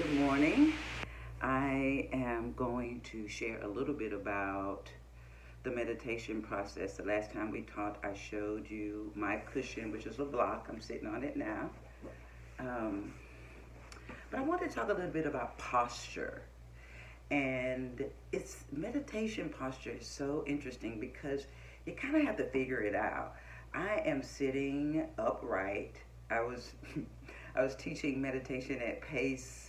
Good morning. I am going to share a little bit about the meditation process. The last time we talked, I showed you my cushion, which is a block. I'm sitting on it now. Um, but I want to talk a little bit about posture. And it's meditation posture is so interesting because you kind of have to figure it out. I am sitting upright. I was I was teaching meditation at Pace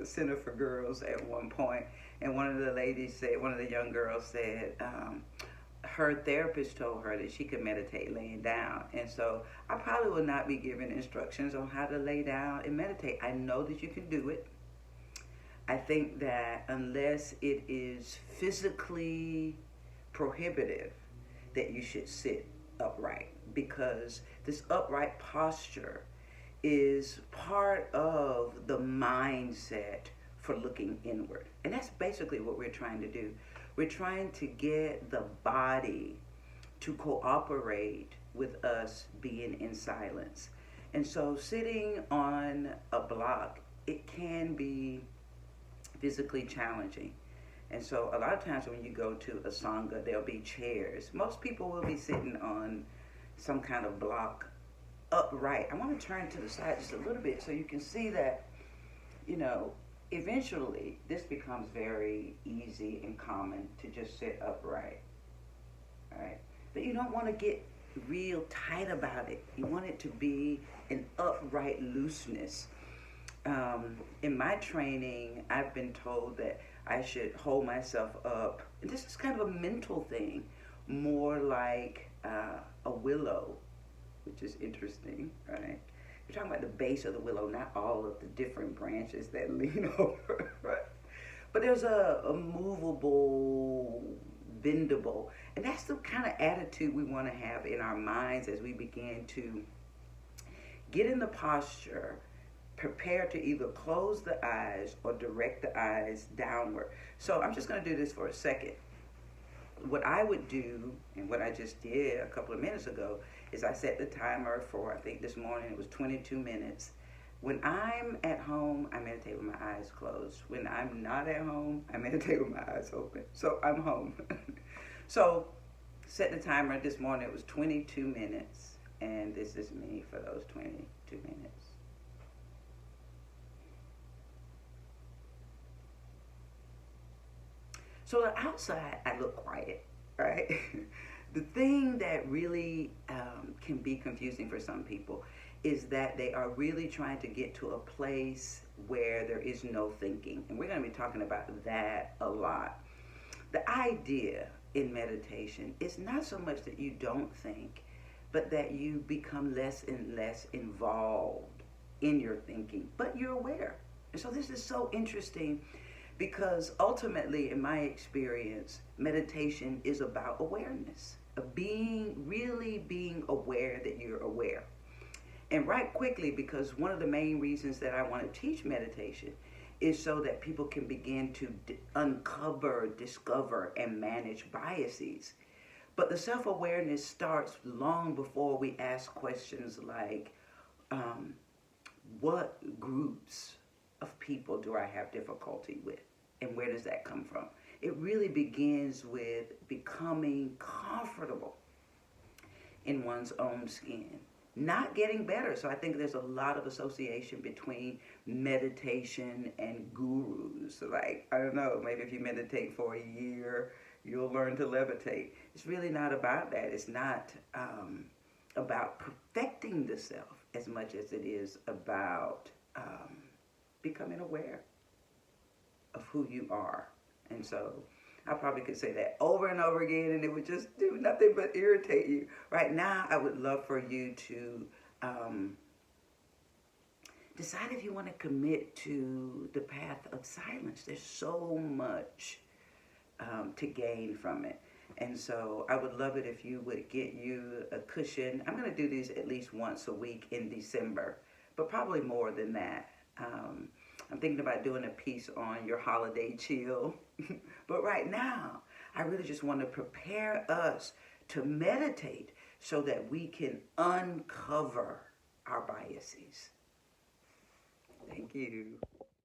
Center for Girls at one point, and one of the ladies said, one of the young girls said, her therapist told her that she could meditate laying down. And so I probably will not be giving instructions on how to lay down and meditate. I know that you can do it. I think that unless it is physically prohibitive, that you should sit upright, because this upright posture is part of the mindset for looking inward. And that's basically what we're trying to do. We're trying to get the body to cooperate with us being in silence. And so sitting on a block, it can be physically challenging. And so a lot of times when you go to a sangha, there'll be chairs. Most people will be sitting on some kind of block upright. I want to turn to the side just a little bit so you can see that, eventually this becomes very easy and common to just sit upright. All right. But you don't want to get real tight about it. You want it to be an upright looseness. In my training, I've been told that I should hold myself up. And this is kind of a mental thing, more like a willow, which is interesting, right? You're talking about the base of the willow, not all of the different branches that lean over, right? But there's a movable, bendable, and that's the kind of attitude we want to have in our minds as we begin to get in the posture, prepare to either close the eyes or direct the eyes downward. So I'm just going to do this for a second. What I would do, and what I just did a couple of minutes ago, is I set the timer for, I think this morning it was 22 minutes. When I'm at home, I meditate with my eyes closed. When I'm not at home, I meditate with my eyes open. So I'm home. So set the timer. This morning it was 22 minutes, and this is me for those 22 minutes. So the outside, I look quiet, right? The thing that really can be confusing for some people is that they are really trying to get to a place where there is no thinking. And we're going to be talking about that a lot. The idea in meditation is not so much that you don't think, but that you become less and less involved in your thinking, but you're aware. And so this is so interesting, because ultimately, in my experience, meditation is about awareness, of really being aware that you're aware. And right quickly, because one of the main reasons that I want to teach meditation is so that people can begin to uncover, discover, and manage biases. But the self-awareness starts long before we ask questions like, what groups of people do I have difficulty with? And where does that come from? It really begins with becoming comfortable in one's own skin, not getting better. So I think there's a lot of association between meditation and gurus. Like, I don't know, maybe if you meditate for a year, you'll learn to levitate. It's really not about that. It's not about perfecting the self as much as it is about becoming aware of who you are. And so I probably could say that over and over again, and it would just do nothing but irritate you. Right now, I would love for you to decide if you want to commit to the path of silence. There's so much to gain from it. And so I would love it if you would get you a cushion. I'm going to do these at least once a week in December, but probably more than that. I'm thinking about doing a piece on your holiday chill. But right now, I really just want to prepare us to meditate so that we can uncover our biases. Thank you.